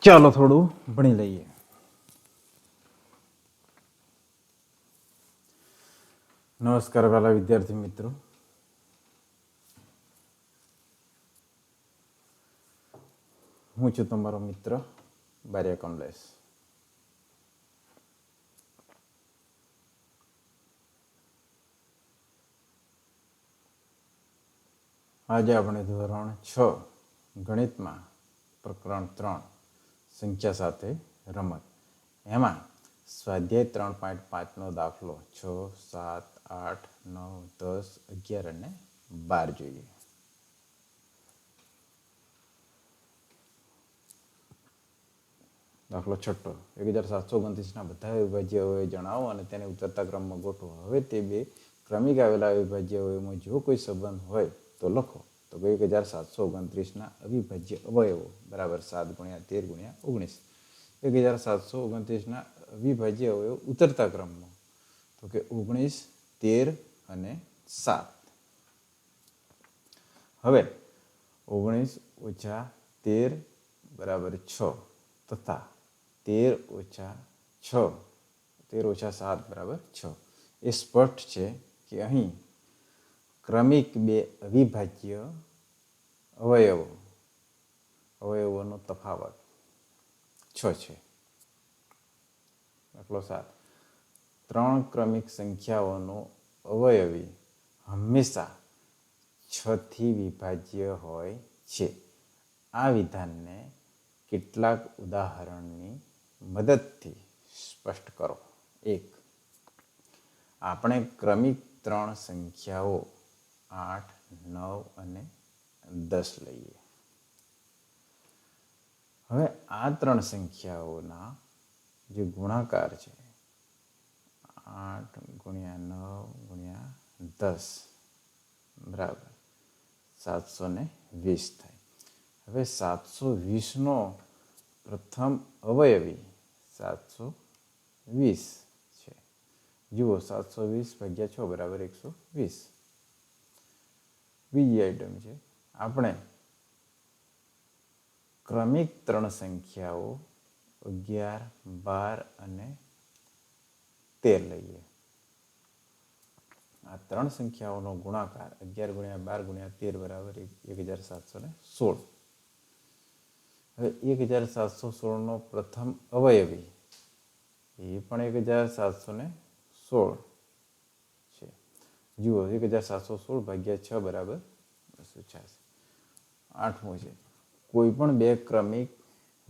ચાલો થોડું ભણી લઈએ. નમસ્કાર વાલા વિદ્યાર્થી મિત્રો. હું છું તમારો મિત્ર બારિયા કમલેશ. આજે આપણે ધોરણ 6 ગણિતમાં પ્રકરણ 3 સંખ્યા સાથે રમત એમાં સ્વાધ્યાય 3.5 દાખલો 6, 7, 8, 9, 10, 11 અને 12 જોઈએ. દાખલો છઠ્ઠો. 1729 બધા અવિભાજ્ય અવયવ જણાવો અને તેને ઉતરતા ક્રમમાં ગોઠવો. હવે તે બે ક્રમિક આવેલા અવિભાજ્ય અવયવમાં જો કોઈ સંબંધ હોય તો લખો. તો 1729 અવિભાજ્ય અવયવો બરાબર 7 × 13 × 19. 1729 અવિભાજ્ય અવયવ ઉતરતા ક્રમમાં તો કે 19, 13 અને 7. હવે 19 - 13 બરાબર 6 તથા 13 - 6 13 - 7 બરાબર 6. એ સ્પષ્ટ છે કે અહીં ક્રમિક બે અવિભાજ્ય અવયવોનો તફાવત 6 છે. દાખલો 7. 3 ક્રમિક સંખ્યાઓનો અવયવી હંમેશા 6 થી વિભાજ્ય હોય છે. આ વિધાનને કેટલાક ઉદાહરણની મદદથી સ્પષ્ટ કરો. 1. આપણે ક્રમિક 3 સંખ્યાઓ 8, 9 અને 10 લઈએ. હવે આ 3 સંખ્યાઓના જે ગુણાકાર છે 8 × 9 × 10 બરાબર 720 થાય. હવે 720નો પ્રથમ અવયવી 720 છે. જુઓ 720 / 6 બરાબર 120. બીજી આઈટમ છે આપણે ક્રમિક 3 સંખ્યાઓ 11, 12 અને 13 લઈએ. આ 3 સંખ્યાઓનો ગુણાકાર 11 × 12 × 13 બરાબર 1716. હવે 1716નો પ્રથમ અવયવી એ પણ 1716 છે. જુઓ 1716 / 6 બરાબર 286. 8મું છે કોઈ પણ બે ક્રમિક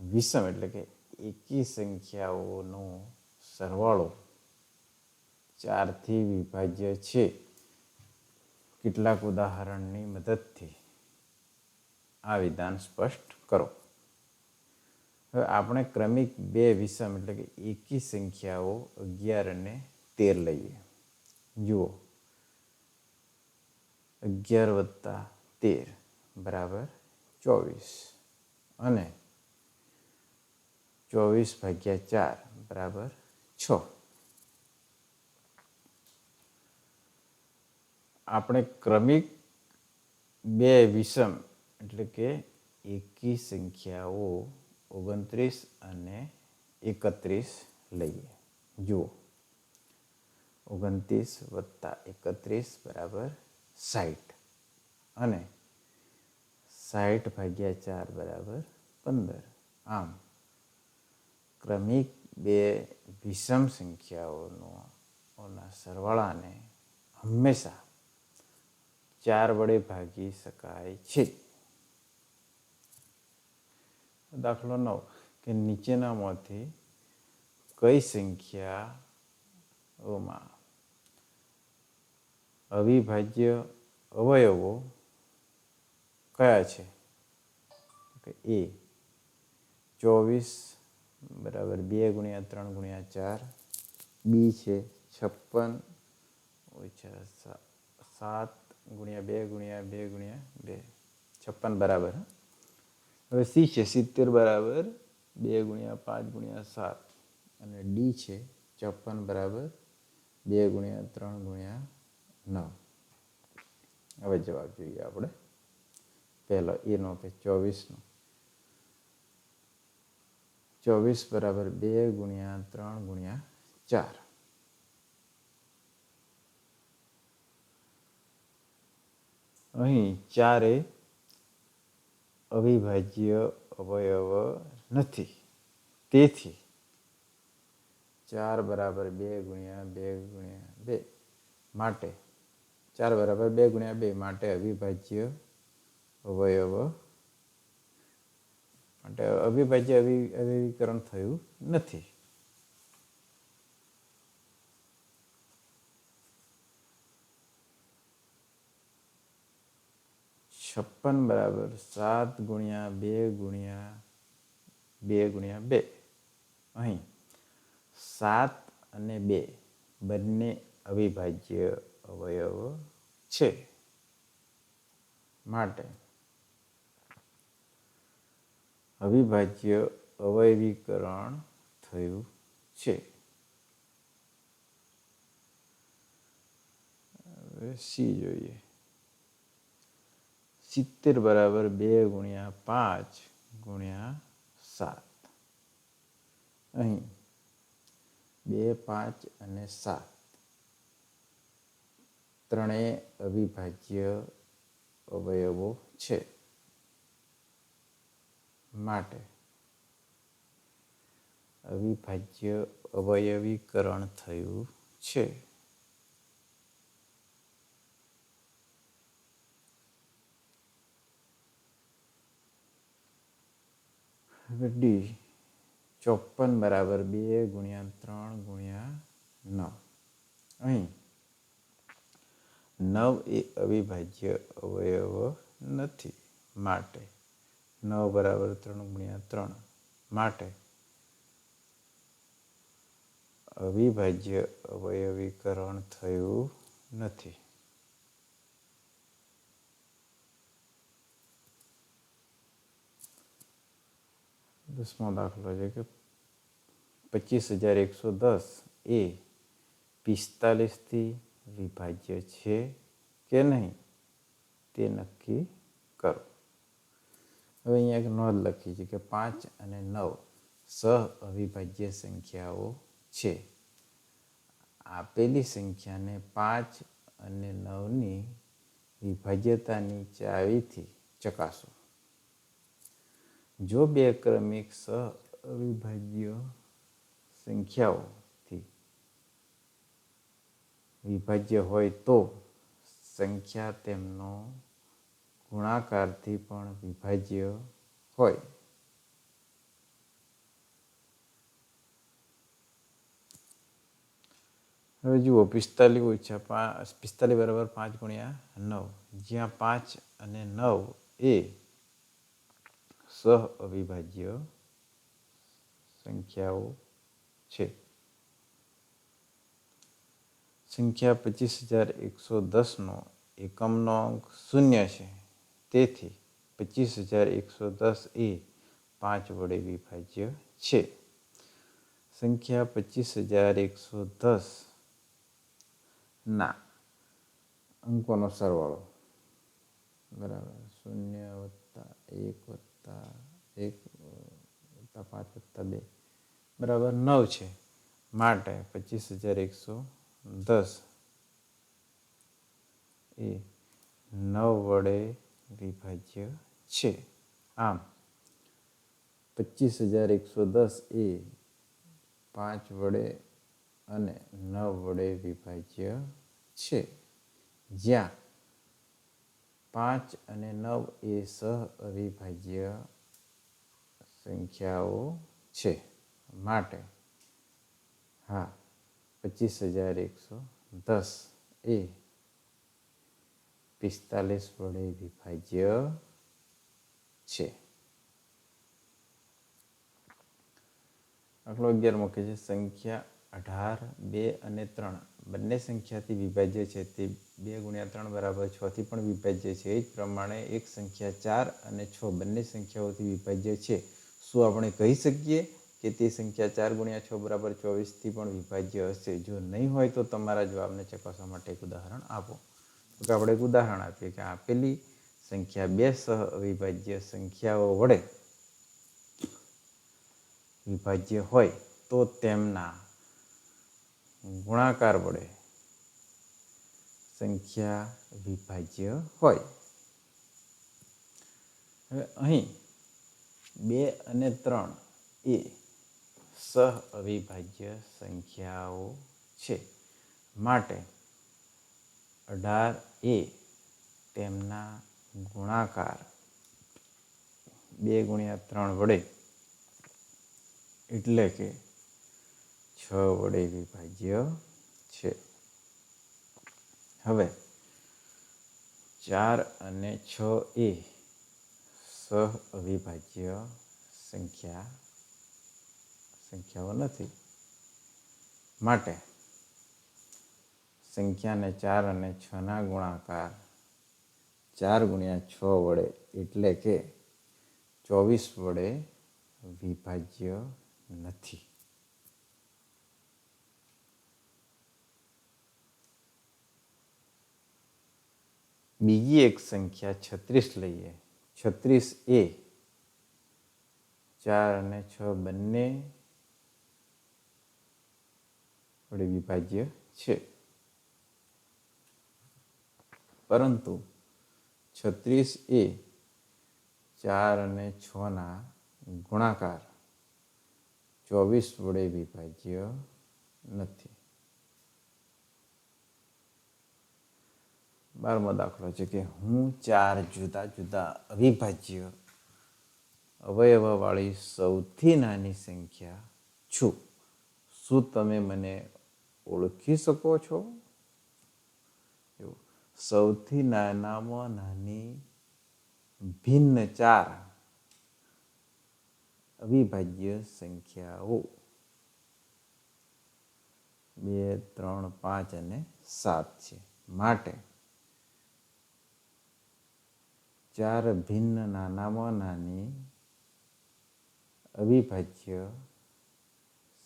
વિષમ એટલે કે એકી સંખ્યાઓનો સરવાળો 4 થી વિભાજ્ય છે. કેટલાક ઉદાહરણની મદદથી આ વિધાન સ્પષ્ટ કરો. હવે આપણે ક્રમિક બે વિષમ એટલે કે એકી સંખ્યાઓ 11 અને 13 લઈએ. જુઓ 11 + 13 બરાબર 24 અને 24 / 4 બરાબર 6. આપણે ક્રમિક બે વિષમ એટલે કે એકી સંખ્યાઓ 29 અને 31 લઈએ. જુઓ 29 + 31 બરાબર 60 અને 60 / 4 બરાબર 15. આમ ક્રમિક બે વિષમ સંખ્યાઓના સરવાળાને હંમેશા 4 વડે ભાગી શકાય છે. દાખલો 9 કે નીચેનામાંથી કઈ સંખ્યાઓમાં અવિભાજ્ય અવયવો કયા છે? એ 24 બરાબર 2 × 3 × 4. બી છે 56 - 7 × 2 × 2 × 2 56 બરાબર. હવે સી છે 70 બરાબર 2 × 5 × 7 અને ડી છે 54 બરાબર 2 × 3 × 9. હવે જવાબ જોઈએ આપણે. પહેલો એનો કે 24નો 24 બરાબર 2 ગુણ્યા 3 ગુણ્યા 4. અહીં 4 એ અવિભાજ્ય અવયવ નથી, તેથી 4 બરાબર 2 ગુણ્યા 2 ગુણ્યા 2 માટે 4 બરાબર 2 ગુણ્યા 2 માટે અવિભાજ્ય અવયવ માટે અવિભાજ્ય અવયવીકરણ થયું નથી. છપ્પન બરાબર 7 ગુણ્યા 2 ગુણ્યા 2 ગુણ્યા 2. અહીં 7 અને 2 બંને અવિભાજ્ય અવયવ છે, માટે અવિભાજ્ય અવયવીકરણ થયું છે. હવે સી જોઈએ. 70 બરાબર 2 ગુણ્યા 5 ગુણ્યા 7. અહીં 2, 5 અને 7 ત્રણેય અવિભાજ્ય અવયવો છે, માટે અવિભાજ્ય અવયવીકરણ થયું છે. હવે ડી. 54 બરાબર 2 ગુણ્યા 3 ગુણ્યા 9. અહીં 9 એ અવિભાજ્ય અવયવ નથી, માટે 9 બરાબર 3 ગુણ્યા 3 માટે અવિભાજ્ય અવયવીકરણ થયું નથી. દસમો દાખલો છે કે 25,110 એ 45 થી વિભાજ્ય છે કે નહીં તે નક્કી કરો. હવે અહીંયા એક નોંધ લખી છે કે 5 અને 9 સહ અવિભાજ્ય સંખ્યાઓ છે. આપેલી સંખ્યાને 5 અને 9ની વિભાજ્યતાની ચાવીથી ચકાસો. જો બે ક્રમિક સહ અવિભાજ્ય સંખ્યાઓથી વિભાજ્ય હોય તો સંખ્યા તેમનો ગુણાકારથી પણ વિભાજ્ય હોય. હવે જુઓ 45 બરાબર 5 ગુણ્યા 9, જ્યાં 5 અને 9 એ સહ અવિભાજ્ય સંખ્યાઓ છે. સંખ્યા 25,110નો એકમનો અંક 0 છે, તેથી 25,110 એ 5 વડે વિભાજ્ય છે. સંખ્યા 25,110 ના અંકોનો સરવાળો બરાબર 0 + 1 + 1 + 5 + 2 બરાબર 9 છે, માટે 25,110 એ 9 વડે વિભાજ્ય છે. આમ 25,110 એ 5 વડે અને 9 વડે વિભાજ્ય છે, જ્યાં 5 અને 9 એ સહ અવિભાજ્ય સંખ્યાઓ છે, માટે હા 25,110 એ 45 વડે વિભાજ્ય છે. દાખલો 11 મૂકે છે. સંખ્યા 18, 2 અને 3 બંને સંખ્યાથી વિભાજ્ય છે. તે 2 ગુણ્યા 3 બરાબર 6 થી પણ વિભાજ્ય છે. એ જ પ્રમાણે એક સંખ્યા 4 અને 6 બંને સંખ્યાઓથી વિભાજ્ય છે. શું આપણે કહી શકીએ કે તે સંખ્યા 4 ગુણ્યા 6 બરાબર 24 થી પણ વિભાજ્ય હશે? જો નહીં હોય તો તમારા જવાબને ચકાસવા માટે એક ઉદાહરણ આપો. તો આપણે એક ઉદાહરણ આપીએ કે આપેલી સંખ્યા 2 સહ અવિભાજ્ય સંખ્યાઓ વડે વિભાજ્ય હોય તો તેમના ગુણાકાર વડે સંખ્યા વિભાજ્ય હોય. હવે અહીં 2 અને 3 એ સહઅવિભાજ્ય સંખ્યાઓ છે, માટે 18 એ તેમના ગુણાકાર 2 ગુણ્યા 3 વડે એટલે કે 6 વડે વિભાજ્ય છે. હવે 4 અને 6 એ સહઅવિભાજ્ય સંખ્યાઓ નથી, માટે સંખ્યાને 4 અને 6ના ગુણાકાર 4 ગુણ્યા 6 વડે એટલે કે 24 વડે વિભાજ્ય નથી. બીજી એક સંખ્યા 36 લઈએ. 36 એ 4 અને 6 બંને વડે વિભાજ્ય છે, પરંતુ 36 એ 4 અને 6ના ગુણાકાર 24 વડે વિભાજ્ય નથી. 12મો દાખલો છે કે હું 4 જુદા જુદા અવિભાજ્ય અવયવવાળી સૌથી નાની સંખ્યા છું. શું તમે મને ઓળખી શકો છો? સૌથી નાનામાં નાની ભિન્ન 4 અવિભાજ્ય સંખ્યાઓ 2, 3, 5 અને 7 છે, માટે 4 ભિન્ન નાનામાં નાની અવિભાજ્ય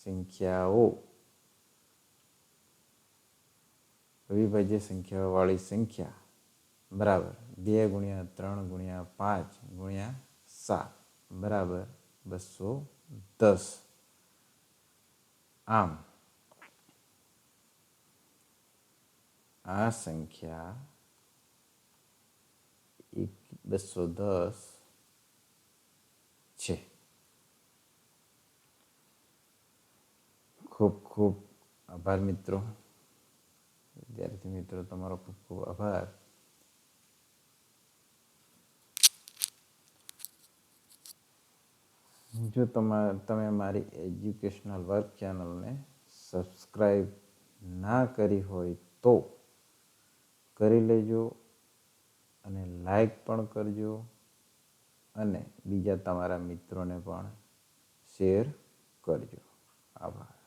સંખ્યાઓવાળી સંખ્યા બરાબર 2 ગુણ્યા 3 ગુણ્યા 5 ગુણ્યા 7 બરાબર 210. આમ આ સંખ્યા 210 છે. ખૂબ ખૂબ આભાર મિત્રો. વિદ્યાર્થી મિત્રો, તમારો ખૂબ ખૂબ આભાર. જો તમે મારી એજ્યુકેશનલ વર્ક ચેનલને સબસ્ક્રાઈબ ના કરી હોય તો કરી લેજો અને લાઈક પણ કરજો અને બીજા તમારા મિત્રોને પણ શેર કરજો. આભાર.